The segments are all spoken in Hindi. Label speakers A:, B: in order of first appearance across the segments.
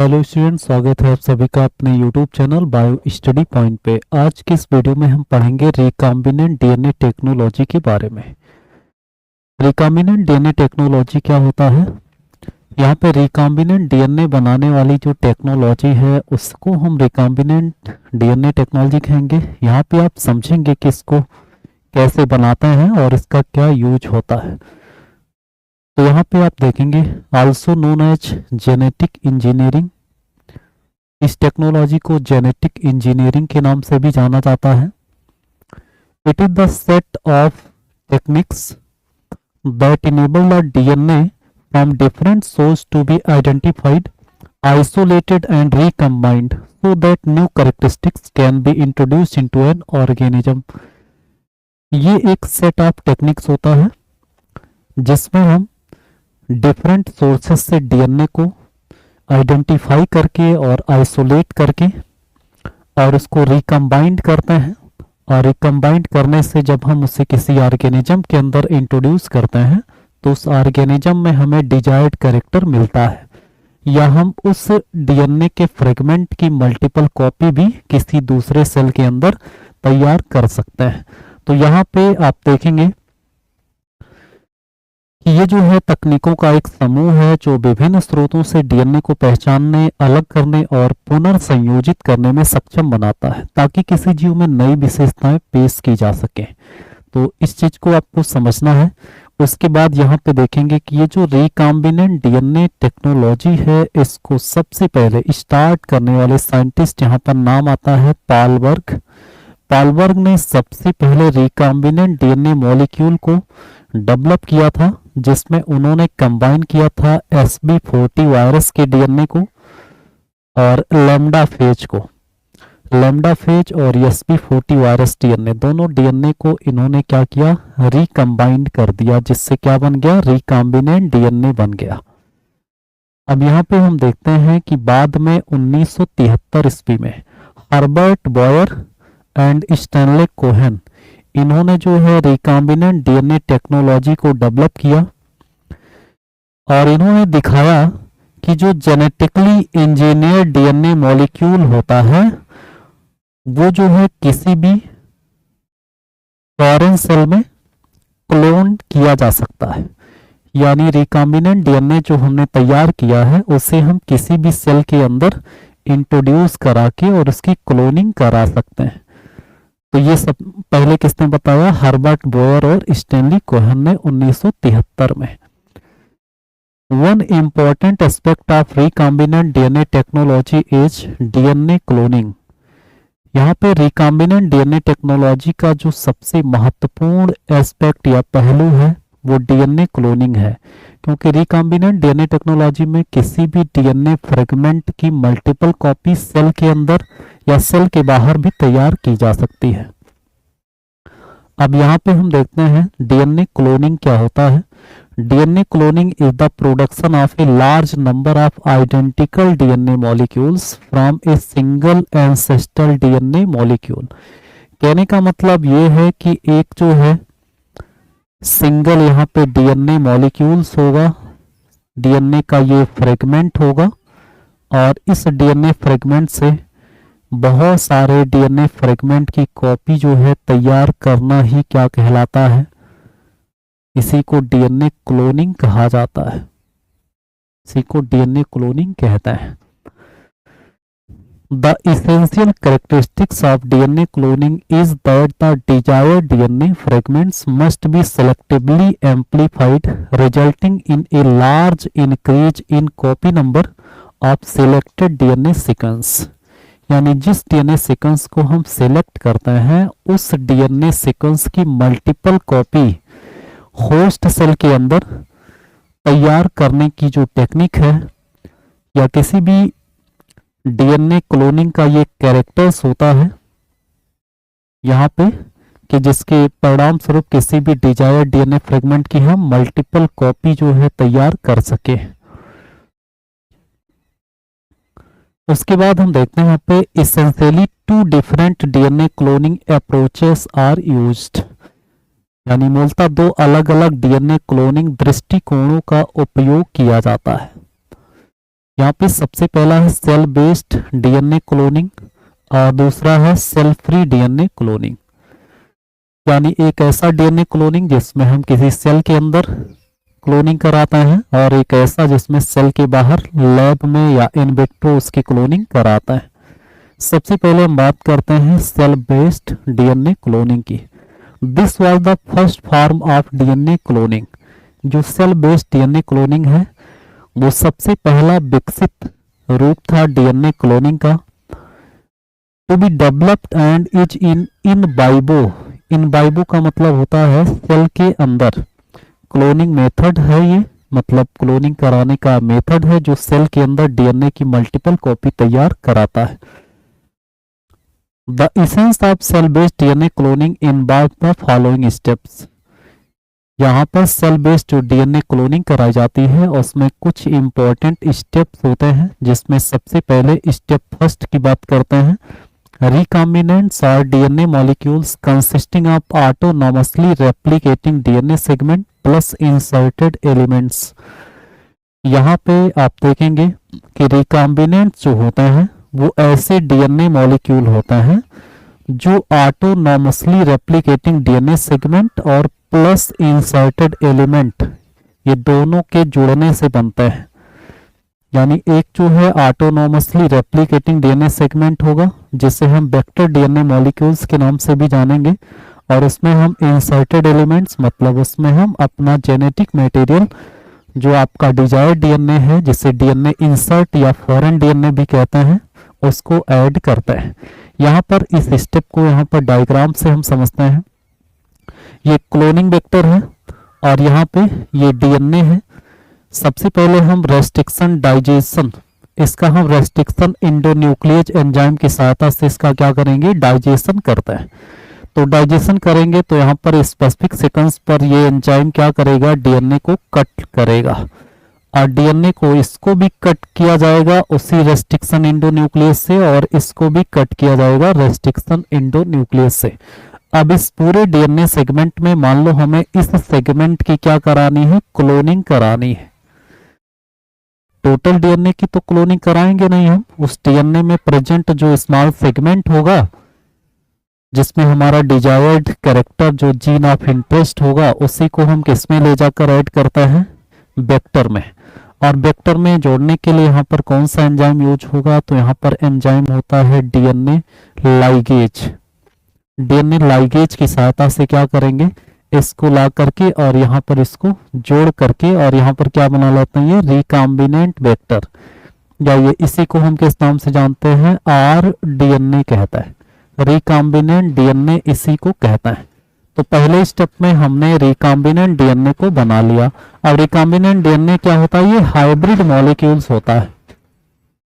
A: हेलो स्टूडेंट, स्वागत है आप सभी का अपने YouTube channel bio study point पे। आज की इस वीडियो में हम पढ़ेंगे रिकॉम्बिनेंट डीएनए टेक्नोलॉजी के बारे में। रिकॉम्बिनेंट डीएनए टेक्नोलॉजी क्या होता है? यहाँ पे रिकॉम्बिनेंट डीएनए बनाने वाली जो टेक्नोलॉजी है उसको हम रिकॉम्बिनेंट डीएनए टेक्नोलॉजी कहेंगे। यहाँ पे आप समझेंगे कि इसको कैसे बनाते हैं और इसका क्या यूज होता है। तो यहाँ पे आप देखेंगे also known as genetic engineering. इस टेक्नोलॉजी को जेनेटिक इंजीनियरिंग के नाम से भी जाना जाता है। It is the set of techniques that enable the DNA from different source to be identified, isolated and recombined so that new characteristics can be introduced into an organism। ये एक सेट ऑफ टेक्निक्स होता है जिसमें हम डिफरेंट सोर्सेस से डीएनए को आइडेंटिफाई करके और आइसोलेट करके और उसको रिकम्बाइंड करते हैं। और रिकम्बाइंड करने से जब हम उसे किसी ऑर्गेनिज्म के अंदर इंट्रोड्यूस करते हैं तो उस ऑर्गेनिज्म में हमें डिजायर्ड कैरेक्टर मिलता है, या हम उस डीएनए के फ्रेगमेंट की मल्टीपल कॉपी भी किसी दूसरे सेल के अंदर तैयार कर सकते हैं। तो यहाँ पे आप देखेंगे कि ये जो है तकनीकों का एक समूह है जो विभिन्न स्रोतों से डीएनए को पहचानने, अलग करने और पुनर्संयोजित करने में सक्षम बनाता है ताकि किसी जीव में नई विशेषताएं पेश की जा सके। तो इस चीज को आपको समझना है। उसके बाद यहाँ पे देखेंगे कि ये जो रिकॉम्बिनेंट डीएनए टेक्नोलॉजी है इसको सबसे पहले स्टार्ट करने वाले साइंटिस्ट यहाँ पर नाम आता है पालबर्ग। पालबर्ग ने सबसे पहले रिकॉम्बिनेंट डीएनए मॉलिक्यूल को डेवलप किया था जिसमें उन्होंने कंबाइन किया था SB40 वायरस के डीएनए को और लैम्डा फेज को। लैम्डा फेज और SB40 वायरस डीएनए दोनों डीएनए को इन्होंने क्या किया, रिकम्बाइंड कर दिया, जिससे क्या बन गया, रिकॉम्बिनेंट डीएनए बन गया। अब यहाँ पे हम देखते हैं कि बाद में 1973 ईस्वी में Herbert Boyer and Stanley Cohen इन्होंने जो है रिकॉम्बिनेंट डीएनए टेक्नोलॉजी को डेवलप किया और इन्होंने दिखाया कि जो जेनेटिकली इंजीनियर डीएनए मॉलिक्यूल होता है वो जो है किसी भी फॉरेन सेल में क्लोन किया जा सकता है। यानी रिकॉम्बिनेंट डीएनए जो हमने तैयार किया है उसे हम किसी भी सेल के अंदर इंट्रोड्यूस करा के और उसकी क्लोनिंग करा सकते हैं। तो ये सब पहले किसने बताया, हर्बर्ट बॉयर और स्टैनली कोहेन ने 1973 में। One important aspect of recombinant DNA technology is DNA cloning. यहाँ पे रिकॉम्बिनेंट डीएनए टेक्नोलॉजी का जो सबसे महत्वपूर्ण एस्पेक्ट या पहलू है वो डीएनए क्लोनिंग है, क्योंकि रिकॉम्बिनेंट डीएनए टेक्नोलॉजी में किसी भी डीएनए फ्रेगमेंट की मल्टीपल कॉपी सेल के अंदर या सेल के बाहर भी तैयार की जा सकती है। अब यहाँ पे हम देखते हैं डीएनए क्लोनिंग क्या होता है। DNA cloning is the production of a large number of identical DNA molecules from a single ancestral DNA molecule. कहने का मतलब ये है कि एक जो है सिंगल यहाँ पे डीएनए मॉलिक्यूल्स होगा, डीएनए का ये फ्रेगमेंट होगा और इस डीएनए फ्रेगमेंट से बहुत सारे डीएनए फ्रेगमेंट की कॉपी जो है तैयार करना ही क्या कहलाता है, इसी को डीएनए क्लोनिंग कहा जाता है। इसी को डीएनए क्लोनिंग कहता है। The essential characteristics of DNA cloning is that the desired DNA fragments must be selectively amplified, resulting in a large increase in copy number of selected DNA sequence। यानी जिस डीएनए सीक्वेंस को हम सेलेक्ट करते हैं उस डीएनए सीक्वेंस की मल्टीपल कॉपी होस्ट सेल के अंदर तैयार करने की जो टेक्निक है या किसी भी डीएनए क्लोनिंग का ये कैरेक्टर्स होता है यहाँ पे कि जिसके परिणाम स्वरूप किसी भी डिजायर डीएनए फ्रेगमेंट की हम मल्टीपल कॉपी जो है तैयार कर सके। उसके बाद हम देखते हैं यहाँ पे essentially 2 different DNA cloning approaches are used. यानी मूलतः 2 अलग अलग डीएनए क्लोनिंग दृष्टिकोणों का उपयोग किया जाता है। यहाँ पे सबसे पहला है सेल बेस्ड डीएनए क्लोनिंग और दूसरा है सेल फ्री डीएनए क्लोनिंग। यानी एक ऐसा डीएनए क्लोनिंग जिसमें हम किसी सेल के अंदर क्लोनिंग कराते हैं और एक ऐसा जिसमें सेल के बाहर लैब में या इन विट्रो उसकी क्लोनिंग कराता है। सबसे पहले हम बात करते हैं सेल बेस्ड डीएनए क्लोनिंग की। This was the first form of DNA cloning. जो सेल बेस्ड डीएनए क्लोनिंग है वो सबसे पहला विकसित रूप था डीएनए क्लोनिंग का। To be developed and is in vivo. In vivo का मतलब होता है सेल के अंदर। क्लोनिंग मेथड है ये, मतलब क्लोनिंग कराने का मेथड है जो सेल के अंदर डीएनए की मल्टीपल कॉपी तैयार कराता है। The essence of cell based DNA cloning involve the following steps. यहाँ पर सेल बेस्ड जो डीएनए क्लोनिंग कराई जाती है उसमें कुछ इंपॉर्टेंट स्टेप्स होते हैं, जिसमें सबसे पहले स्टेप फर्स्ट की बात करते हैं। Recombinants are DNA molecules consisting of autonomously replicating DNA segment plus inserted elements. यहाँ पे आप देखेंगे कि रिकॉम्बिनेंट्स जो होते हैं वो ऐसे डीएनए मॉलिक्यूल होते हैं जो ऑटोनॉमसली रेप्लिकेटिंग डीएनए सेगमेंट और प्लस इंसर्टेड एलिमेंट ये दोनों के जुड़ने से बनते हैं। यानी एक जो है ऑटोनॉमसली रेप्लिकेटिंग डीएनए सेगमेंट होगा जिसे हम वेक्टर डीएनए मॉलिक्यूल्स के नाम से भी जानेंगे, और उसमें हम इंसर्टेड एलिमेंट्स मतलब उसमें हम अपना जेनेटिक मटेरियल जो आपका डिजायर्ड डीएनए है जिसे डीएनए इंसर्ट या फॉरेन डीएनए भी कहते हैं उसको ऐड करते हैं। यहाँ पर इस स्टेप को यहाँ पर डायग्राम से हम समझते हैं। ये क्लोनिंग वेक्टर है और यहाँ पे ये डीएनए है। सबसे पहले हम रेस्ट्रिक्शन डाइजेशन, इसका हम रेस्ट्रिक्शन इंडोन्यूक्लियेज एंजाइम की सहायता से इसका क्या करेंगे, डाइजेशन करते हैं। तो डाइजेशन करेंगे तो यहाँ पर स्पेसिफिक सीक्वेंस पर ये एंजाइम क्या करेगा, डीएनए को कट करेगा और डीएनए को इसको भी कट किया जाएगा उसी रेस्ट्रिक्शन इंडोन्यूक्लियस से और इसको भी कट किया जाएगा रेस्ट्रिक्शन इंडोन्यूक्लियस से। अब इस पूरे डीएनए सेगमेंट में मान लो हमें इस सेगमेंट की क्या करानी है, क्लोनिंग करानी है। टोटल डीएनए की तो क्लोनिंग कराएंगे नहीं हम, उस डीएनए में प्रेजेंट जो स्मॉल सेगमेंट होगा जिसमें हमारा डिजायर्ड कैरेक्टर जो जीन ऑफ इंटरेस्ट होगा उसी को हम किसमें ले जाकर ऐड करते हैं, वेक्टर में। और वेक्टर में जोड़ने के लिए यहाँ पर कौन सा एंजाइम यूज होगा, तो यहाँ पर एंजाइम होता है डीएनए लाइगेज। डीएनए लाइगेज की सहायता से क्या करेंगे, इसको ला करके और यहाँ पर इसको जोड़ करके और यहाँ पर क्या बना लेते हैं, ये रिकॉम्बिनेंट वेक्टर, या ये इसी को हम किस नाम से जानते हैं, आर डीएनए कहता है। रिकॉम्बिनेंट डीएनए इसी को कहता है। तो पहले स्टेप में हमने रिकॉम्बिनेंट डीएनए को बना लिया। अब रिकॉम्बिनेंट डीएनए क्या होता है, ये हाइब्रिड मॉलिक्यूल्स होता है।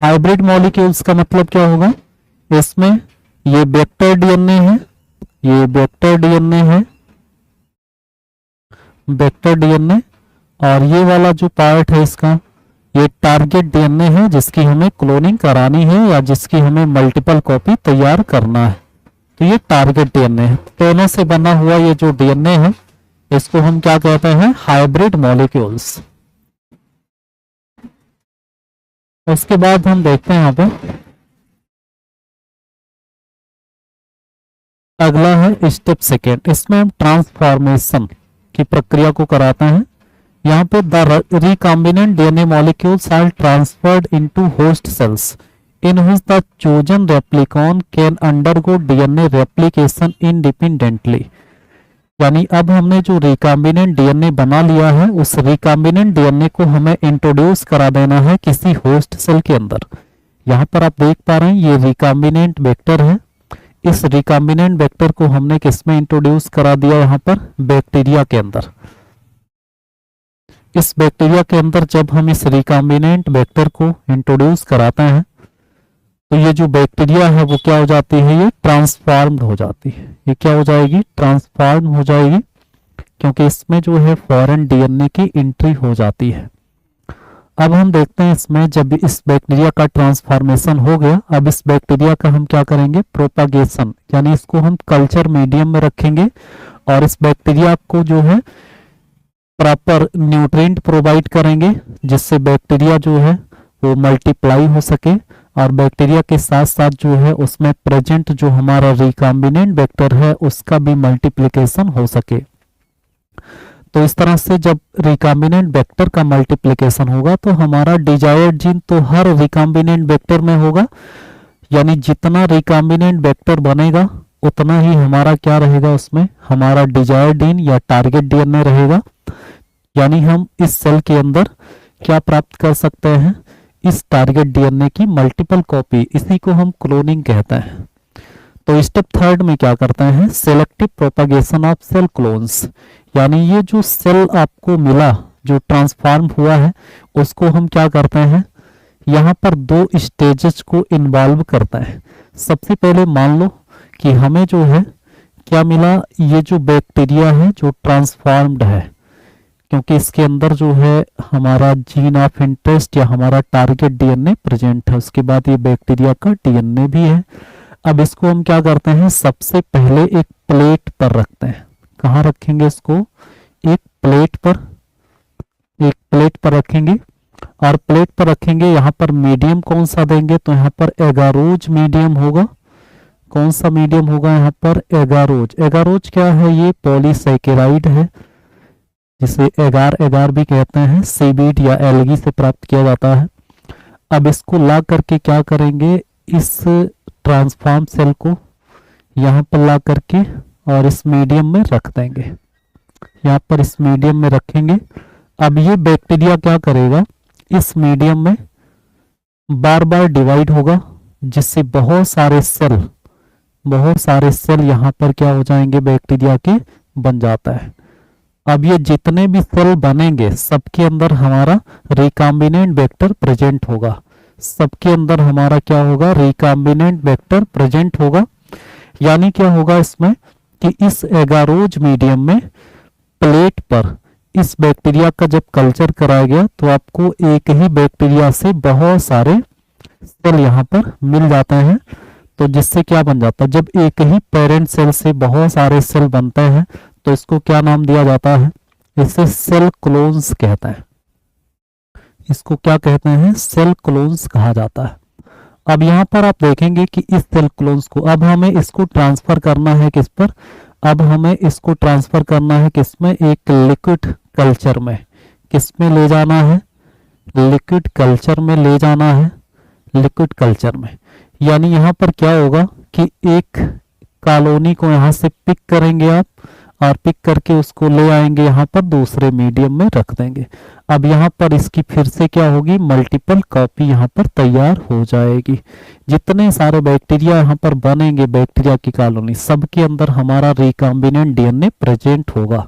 A: हाइब्रिड मॉलिक्यूल्स का मतलब क्या होगा, इसमें ये वेक्टर डीएनए है, ये वेक्टर डीएनए है, वेक्टर डीएनए, और ये वाला जो पार्ट है इसका ये टारगेट डीएनए है जिसकी हमें क्लोनिंग करानी है या जिसकी हमें मल्टीपल कॉपी तैयार करना है। तो ये टारगेट डीएनए है। दोनों से बना हुआ ये जो डीएनए है इसको हम क्या कहते हैं, हाइब्रिड मॉलिक्यूल्स। उसके बाद हम देखते हैं यहाँ पे अगला है स्टेप सेकेंड। इसमें हम ट्रांसफॉर्मेशन की प्रक्रिया को कराते हैं। यहाँ पे the recombinant DNA molecules are transferred into host cells in which the chosen replicon can undergo DNA replication independently। यानी अब हमने जो रिकॉम्बिनेंट डीएनए बना लिया है उस रिकॉम्बिनेंट डीएनए को हमें इंट्रोड्यूस करा देना है किसी होस्ट सेल के अंदर। यहाँ पर आप देख पा रहे हैं ये रिकॉम्बिनेंट वेक्टर है। इस रिकॉम्बिनेंट वेक्टर को हमने किसमें इंट्रोड्यूस करा दिया, यहाँ पर बैक्टीरिया के अंदर। इस बैक्टीरिया के अंदर जब हम इस रिकॉम्बिनेंट वेक्टर को इंट्रोड्यूस कराते हैं तो ये जो बैक्टीरिया है वो क्या हो जाती है, ये ट्रांसफॉर्म्ड हो जाती है। ये क्या हो जाएगी, ट्रांसफॉर्म हो जाएगी, क्योंकि इसमें जो है फॉरेन डीएनए की एंट्री हो जाती है। अब हम देखते हैं इसमें जब इस बैक्टीरिया का ट्रांसफॉर्मेशन हो गया, अब इस बैक्टीरिया का हम क्या करेंगे, प्रोपागेशन, यानी इसको हम कल्चर मीडियम में रखेंगे और इस बैक्टीरिया को जो है प्रॉपर न्यूट्रिएंट प्रोवाइड करेंगे जिससे बैक्टीरिया जो है वो मल्टीप्लाई हो सके और बैक्टीरिया के साथ साथ जो है उसमें प्रेजेंट जो हमारा रिकॉम्बिनेंट वेक्टर है उसका भी मल्टीप्लिकेशन हो सके। तो इस तरह से जब रिकॉम्बिनेंट वेक्टर का मल्टीप्लिकेशन होगा तो हमारा डिजायर्ड जीन तो हर रिकॉम्बिनेंट वेक्टर में होगा, यानी जितना रिकॉम्बिनेंट वेक्टर बनेगा उतना ही हमारा क्या रहेगा, उसमें हमारा डिजायर्ड जीन या टारगेट डीएनए रहेगा। यानी हम इस सेल के अंदर क्या प्राप्त कर सकते हैं, इस टारगेट डीएनए की मल्टीपल कॉपी, इसी को हम क्लोनिंग कहते हैं। तो स्टेप थर्ड में क्या करते हैं, selective propagation of cell clones, यानी ये जो सेल आपको मिला जो ट्रांसफॉर्म हुआ है उसको हम क्या करते हैं, यहाँ पर दो स्टेजेस को इन्वॉल्व करते हैं। सबसे पहले मान लो कि हमें जो है क्या मिला, ये जो बैक्टीरिया है जो ट्रांसफॉर्म्ड है, क्योंकि इसके अंदर जो है हमारा जीन ऑफ इंटरेस्ट या हमारा टारगेट डीएनए प्रेजेंट है, उसके बाद ये बैक्टीरिया का डीएनए भी है। अब इसको हम क्या करते हैं, सबसे पहले एक प्लेट पर रखते हैं। कहाँ रखेंगे इसको, एक प्लेट पर, एक प्लेट पर रखेंगे और प्लेट पर रखेंगे। यहाँ पर मीडियम कौन सा देंगे, तो यहाँ पर एगारोज मीडियम होगा। कौन सा मीडियम होगा यहाँ पर, एगारोज। एगारोज क्या है, ये पॉलीसैकेराइड है जिसे एगार एगार भी कहते हैं, सीवीड या एल्गी से प्राप्त किया जाता है। अब इसको ला करके क्या करेंगे, इस ट्रांसफॉर्म सेल को यहाँ पर ला करके और इस मीडियम में रख देंगे, यहाँ पर इस मीडियम में रखेंगे। अब ये बैक्टीरिया क्या करेगा, इस मीडियम में बार बार डिवाइड होगा, जिससे बहुत सारे सेल यहाँ पर क्या हो जाएंगे, बैक्टीरिया के बन जाता है। अब ये जितने भी सेल बनेंगे सबके अंदर हमारा रिकॉम्बिनेंट वेक्टर प्रेजेंट होगा, सबके अंदर हमारा क्या होगा, रिकॉम्बिनेंट वेक्टर प्रेजेंट होगा। यानी क्या होगा इसमें कि इस एगारोज मीडियम में प्लेट पर इस बैक्टीरिया का जब कल्चर कराया गया तो आपको एक ही बैक्टीरिया से बहुत सारे सेल यहाँ पर मिल जाते हैं। तो जिससे क्या बन जाता है, जब एक ही पेरेंट सेल से बहुत सारे सेल बनते हैं तो इसको क्या नाम दिया जाता है, इसे सेल क्लोन्स कहते हैं। इसको क्या कहते हैं, सेल क्लोन्स कहा जाता है। अब यहाँ पर आप देखेंगे कि इस सेल क्लोन्स को अब हमें इसको ट्रांसफर करना है किस पर, अब हमें इसको ट्रांसफर करना है किसमें, एक लिक्विड कल्चर में। किसमें ले जाना है, लिक्विड कल्चर में ले जाना है, लिक्विड कल्चर में। यानी यहाँ पर क्या होगा कि एक कॉलोनी को यहाँ से पिक करेंगे आप और पिक करके उसको ले आएंगे यहाँ पर दूसरे मीडियम में रख देंगे। अब यहाँ पर इसकी फिर से क्या होगी, मल्टीपल कॉपी यहाँ पर तैयार हो जाएगी। जितने सारे बैक्टीरिया यहाँ पर बनेंगे, बैक्टीरिया की कॉलोनी, सबके अंदर हमारा रिकॉम्बिनेंट डीएनए प्रेजेंट होगा।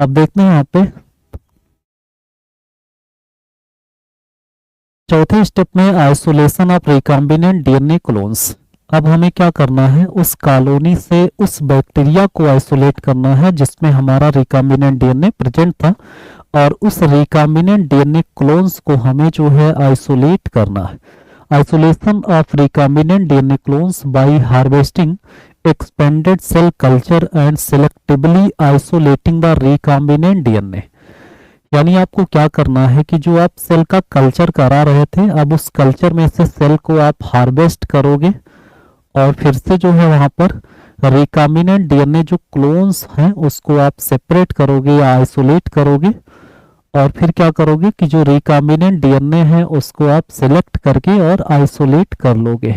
A: अब देखते हैं यहाँ पे चौथे स्टेप में isolation of recombinant DNA clones. अब हमें क्या करना है, उस कॉलोनी से उस बैक्टीरिया को आइसोलेट करना है जिसमें हमारा रिकॉम्बिनेंट डीएनए प्रेजेंट था, और उस रिकॉम्बिनेंट डीएनए क्लोन्स को हमें जो है आइसोलेट करना है। Isolation of recombinant DNA clones by harvesting expanded cell culture and selectively isolating the recombinant DNA. यानी आपको क्या करना है कि जो आप सेल का कल्चर करा रहे थे, अब उस कल्चर में से सेल को आप हार्वेस्ट करोगे और फिर से जो है वहां पर रिकॉम्बिनेंट डीएनए जो क्लोन्स हैं उसको आप सेपरेट करोगे या आइसोलेट करोगे, और फिर क्या करोगे कि जो रिकॉम्बिनेंट डीएनए है उसको आप सिलेक्ट करके और आइसोलेट कर लोगे।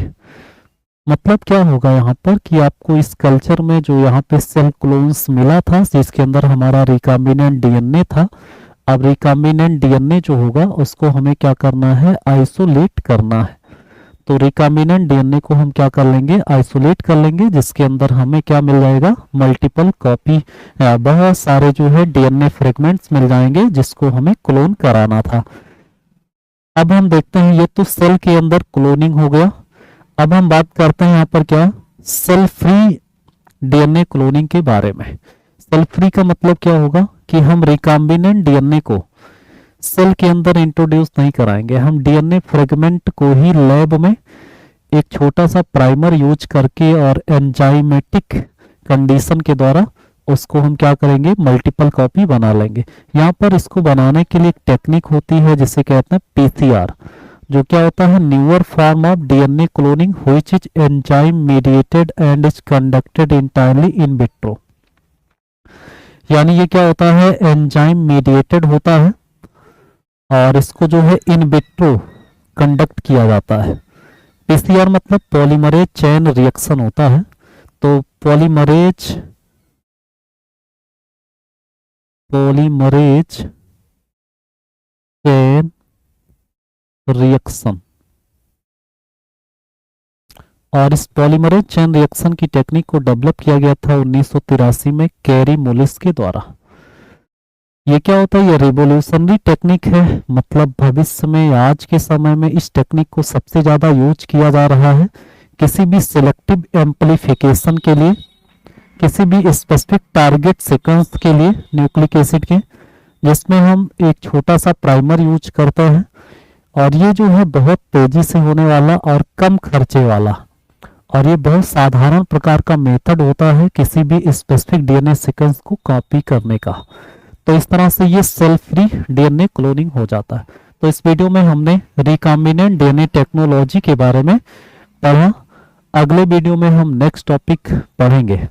A: मतलब क्या होगा यहाँ पर कि आपको इस कल्चर में जो यहाँ पे सेल क्लोन्स मिला था जिसके अंदर हमारा रिकॉम्बिनेंट डीएनए था, अब रिकॉम्बिनेंट डीएनए जो होगा उसको हमें क्या करना है, आइसोलेट करना है। तो रिकॉम्बिनेंट डीएनए को हम क्या कर लेंगे, आइसोलेट कर लेंगे, जिसके अंदर हमें क्या मिल जाएगा, मल्टीपल कॉपी, बहुत सारे जो है डीएनए फ्रेगमेंट्स मिल जाएंगे जिसको हमें क्लोन कराना था। अब हम देखते हैं, ये तो सेल के अंदर क्लोनिंग हो गया। अब हम बात करते हैं यहाँ पर क्या, सेल फ्री डीएनए क्लोनिंग के बारे में। सेल फ्री का मतलब क्या होगा कि हम रिकॉम्बिनेंट डीएनए को सेल के अंदर इंट्रोड्यूस नहीं कराएंगे, हम डीएनए फ्रेगमेंट को ही लैब में एक छोटा सा प्राइमर यूज करके और एंजाइमेटिक कंडीशन के द्वारा उसको हम क्या करेंगे, मल्टीपल कॉपी बना लेंगे। यहाँ पर इसको बनाने के लिए एक टेक्निक होती है जिसे कहते हैं पीसीआर, जो क्या होता है, newer form of DNA cloning which is enzyme mediated and is conducted entirely in vitro. यानी ये क्या होता है, एंजाइम मीडिएटेड होता है और इसको जो है इन विट्रो कंडक्ट किया जाता है। पीसीआर मतलब पॉलीमरेज चेन रिएक्शन होता है। तो पॉलीमरेज चेन रिएक्शन, और इस पॉलीमरेज चेन रिएक्शन की टेक्निक को डेवलप किया गया था 1983 में कैरी मोलिस के द्वारा। ये क्या होता है, ये रिवोल्यूशनरी टेक्निक है, मतलब भविष्य में, आज के समय में इस टेक्निक को सबसे ज्यादा यूज किया जा रहा है किसी भी सिलेक्टिव एम्पलीफिकेशन के लिए, किसी भी स्पेसिफिक टारगेट सीक्वेंस के लिए न्यूक्लिक एसिड के, जिसमें हम एक छोटा सा प्राइमर यूज करते हैं। और ये जो है बहुत तेजी से होने वाला और कम खर्चे वाला, और ये बहुत साधारण प्रकार का मेथड होता है किसी भी स्पेसिफिक डीएनए सीक्वेंस को कॉपी करने का। तो इस तरह से ये सेल फ्री डीएनए क्लोनिंग हो जाता है। तो इस वीडियो में हमने रिकॉम्बिनेंट डीएनए टेक्नोलॉजी के बारे में पढ़ा। अगले वीडियो में हम नेक्स्ट टॉपिक पढ़ेंगे।